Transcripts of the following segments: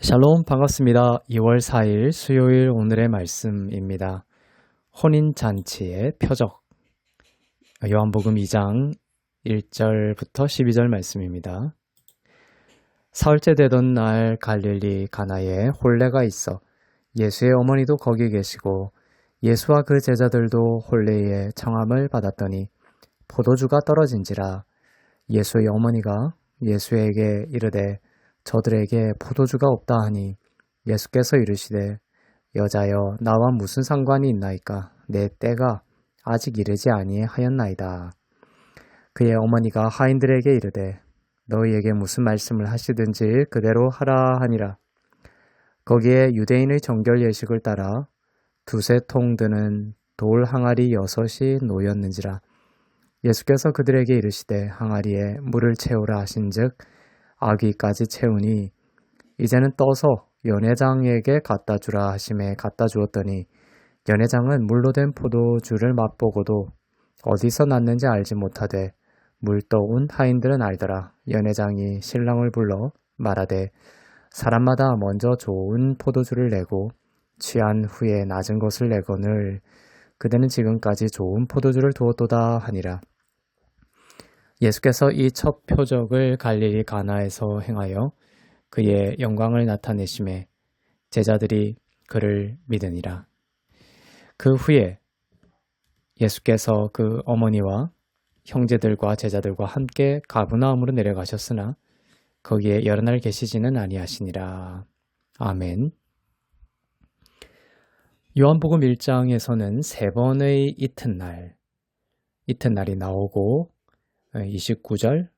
샬롬 반갑습니다. 2월 4일 수요일 오늘의 말씀입니다. 혼인잔치의 표적 요한복음 2장 1절부터 12절 말씀입니다. 사흘째 되던 날 갈릴리 가나에 혼례가 있어 예수의 어머니도 거기 계시고 예수와 그 제자들도 혼례의 청함을 받았더니 포도주가 떨어진지라 예수의 어머니가 예수에게 이르되 저들에게 포도주가 없다 하니 예수께서 이르시되 여자여 나와 무슨 상관이 있나이까 내 때가 아직 이르지 아니하였나이다. 그의 어머니가 하인들에게 이르되 너희에게 무슨 말씀을 하시든지 그대로 하라 하니라. 거기에 유대인의 정결 예식을 따라 두세 통 드는 돌 항아리 6이 놓였는지라. 예수께서 그들에게 이르시되 항아리에 물을 채우라 하신즉 아귀까지 채우니 이제는 떠서 연회장에게 갖다 주라 하심에 갖다 주었더니 연회장은 물로 된 포도주를 맛보고도 어디서 났는지 알지 못하되 물 떠온 하인들은 알더라. 연회장이 신랑을 불러 말하되 사람마다 먼저 좋은 포도주를 내고 취한 후에 낮은 것을 내거늘 그대는 지금까지 좋은 포도주를 두었도다 하니라. 예수께서 이 첫 표적을 갈릴리 가나에서 행하여 그의 영광을 나타내심에 제자들이 그를 믿으니라. 그 후에 예수께서 그 어머니와 형제들과 제자들과 함께 가브나움으로 내려가셨으나 거기에 여러 날 계시지는 아니하시니라. 아멘. 요한복음 1장에서는 세 번의 이튿날이 나오고 29절,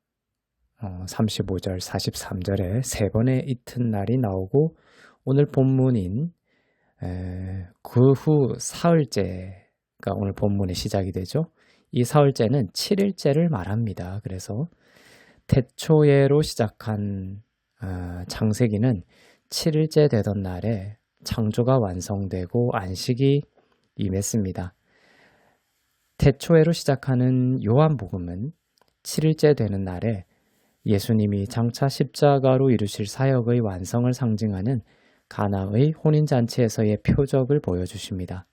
35절, 43절에 세 번의 이튿날이 나오고 오늘 본문인 그 후 사흘째가 오늘 본문의 시작이 되죠. 이 사흘째는 7일째를 말합니다. 그래서 태초예로 시작한 창세기는 7일째 되던 날에 창조가 완성되고 안식이 임했습니다. 태초예로 시작하는 요한복음은 7일째 되는 날에 예수님이 장차 십자가로 이루실 사역의 완성을 상징하는 가나의 혼인잔치에서의 표적을 보여주십니다.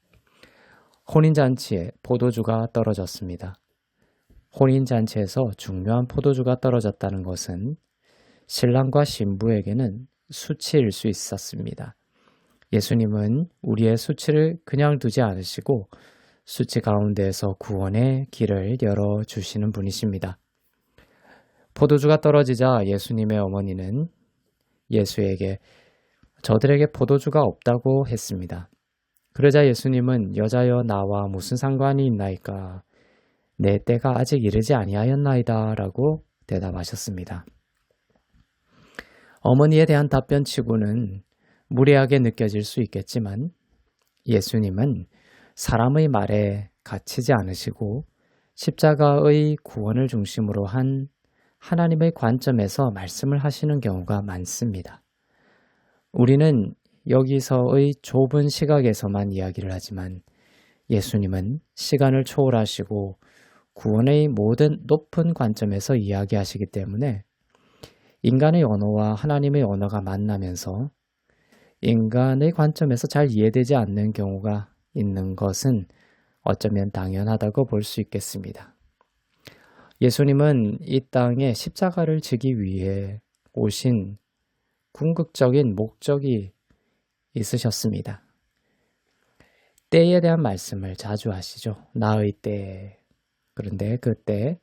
혼인잔치에 포도주가 떨어졌습니다. 혼인잔치에서 중요한 포도주가 떨어졌다는 것은 신랑과 신부에게는 수치일 수 있었습니다. 예수님은 우리의 수치를 그냥 두지 않으시고 수치 가운데에서 구원의 길을 열어주시는 분이십니다. 포도주가 떨어지자 예수님의 어머니는 예수에게 저들에게 포도주가 없다고 했습니다. 그러자 예수님은 여자여 나와 무슨 상관이 있나이까 내 때가 아직 이르지 아니하였나이다 라고 대답하셨습니다. 어머니에 대한 답변치고는 무례하게 느껴질 수 있겠지만 예수님은 사람의 말에 갇히지 않으시고 십자가의 구원을 중심으로 한 하나님의 관점에서 말씀을 하시는 경우가 많습니다. 우리는 여기서의 좁은 시각에서만 이야기를 하지만 예수님은 시간을 초월하시고 구원의 모든 높은 관점에서 이야기하시기 때문에 인간의 언어와 하나님의 언어가 만나면서 인간의 관점에서 잘 이해되지 않는 경우가 있는 것은 어쩌면 당연하다고 볼 수 있겠습니다. 예수님은 이 땅에 십자가를 지기 위해 오신 궁극적인 목적이 있으셨습니다. 때에 대한 말씀을 자주 하시죠. 나의 때. 그런데 그때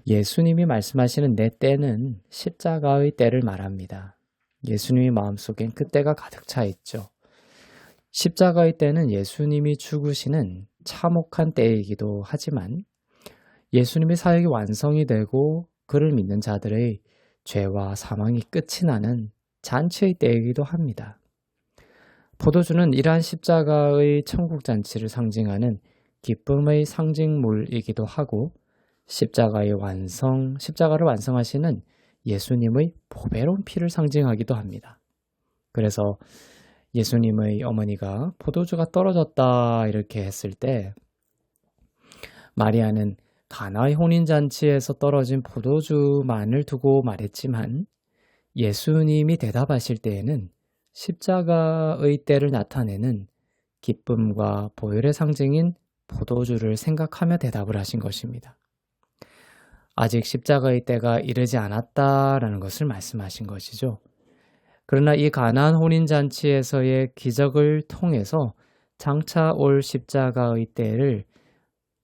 예수님이 말씀하시는 내 때는 십자가의 때를 말합니다. 예수님의 마음속엔 그 때가 가득 차 있죠. 십자가의 때는 예수님이 죽으시는 참혹한 때이기도 하지만 예수님의 사역이 완성이 되고 그를 믿는 자들의 죄와 사망이 끝이 나는 잔치의 때이기도 합니다. 포도주는 이러한 십자가의 천국잔치를 상징하는 기쁨의 상징물이기도 하고 십자가를 완성하시는 예수님의 보배로운 피를 상징하기도 합니다. 그래서 예수님의 어머니가 포도주가 떨어졌다 이렇게 했을 때 마리아는 가나의 혼인잔치에서 떨어진 포도주만을 두고 말했지만 예수님이 대답하실 때에는 십자가의 때를 나타내는 기쁨과 보혈의 상징인 포도주를 생각하며 대답을 하신 것입니다. 아직 십자가의 때가 이르지 않았다라는 것을 말씀하신 것이죠. 그러나 이 가나안 혼인잔치에서의 기적을 통해서 장차 올 십자가의 때를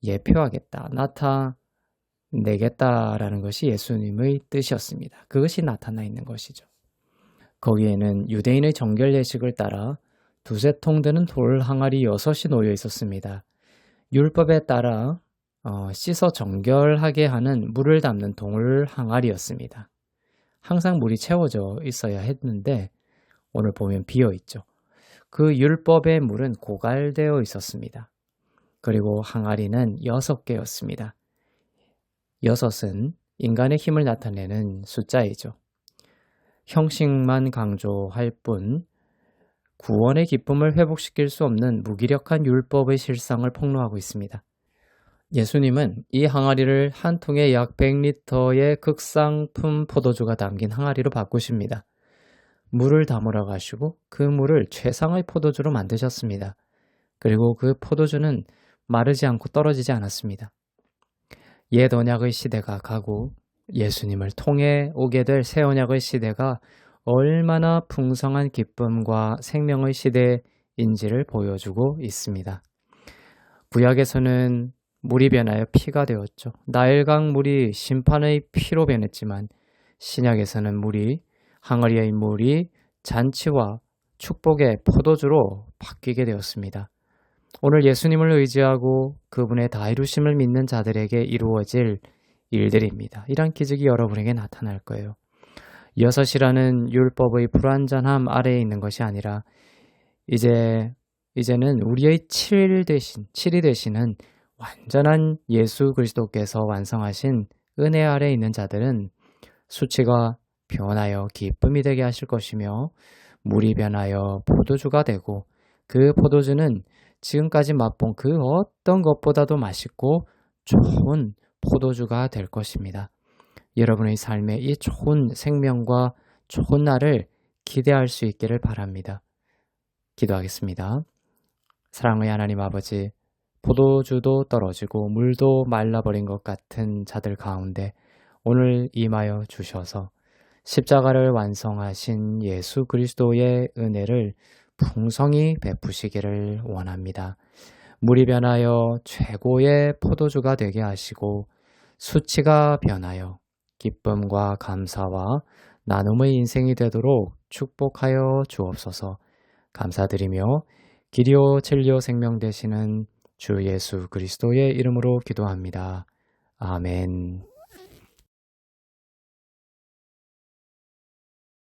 예표하겠다, 나타내겠다라는 것이 예수님의 뜻이었습니다. 그것이 나타나 있는 것이죠. 거기에는 유대인의 정결 예식을 따라 두세 통 되는 돌 항아리 6이 놓여 있었습니다. 율법에 따라 씻어 정결하게 하는 물을 담는 동물 항아리였습니다. 항상 물이 채워져 있어야 했는데 오늘 보면 비어 있죠. 그 율법의 물은 고갈되어 있었습니다. 그리고 항아리는 6개였습니다. 6은 인간의 힘을 나타내는 숫자이죠. 형식만 강조할 뿐 구원의 기쁨을 회복시킬 수 없는 무기력한 율법의 실상을 폭로하고 있습니다. 예수님은 이 항아리를 한 통에 약 100리터의 극상품 포도주가 담긴 항아리로 바꾸십니다. 물을 담으러 가시고 그 물을 최상의 포도주로 만드셨습니다. 그리고 그 포도주는 마르지 않고 떨어지지 않았습니다. 옛 언약의 시대가 가고 예수님을 통해 오게 될 새 언약의 시대가 얼마나 풍성한 기쁨과 생명의 시대인지를 보여주고 있습니다. 구약에서는 물이 변하여 피가 되었죠. 나일강 물이 심판의 피로 변했지만 신약에서는 항아리의 물이 잔치와 축복의 포도주로 바뀌게 되었습니다. 오늘 예수님을 의지하고 그분의 다 이루심을 믿는 자들에게 이루어질 일들입니다. 이런 기적이 여러분에게 나타날 거예요. 6이라는 율법의 불완전함 아래에 있는 것이 아니라 이제는 우리의 7이 되시는 완전한 예수 그리스도께서 완성하신 은혜 아래에 있는 자들은 수치가 변하여 기쁨이 되게 하실 것이며 물이 변하여 포도주가 되고 그 포도주는 지금까지 맛본 그 어떤 것보다도 맛있고 좋은 포도주가 될 것입니다. 여러분의 삶에 이 좋은 생명과 좋은 날을 기대할 수 있기를 바랍니다. 기도하겠습니다. 사랑의 하나님 아버지, 포도주도 떨어지고 물도 말라버린 것 같은 자들 가운데 오늘 임하여 주셔서 십자가를 완성하신 예수 그리스도의 은혜를 풍성히 베푸시기를 원합니다. 물이 변하여 최고의 포도주가 되게 하시고 수치가 변하여 기쁨과 감사와 나눔의 인생이 되도록 축복하여 주옵소서. 감사드리며 길이요 진리요 생명 되시는 주 예수 그리스도의 이름으로 기도합니다. 아멘.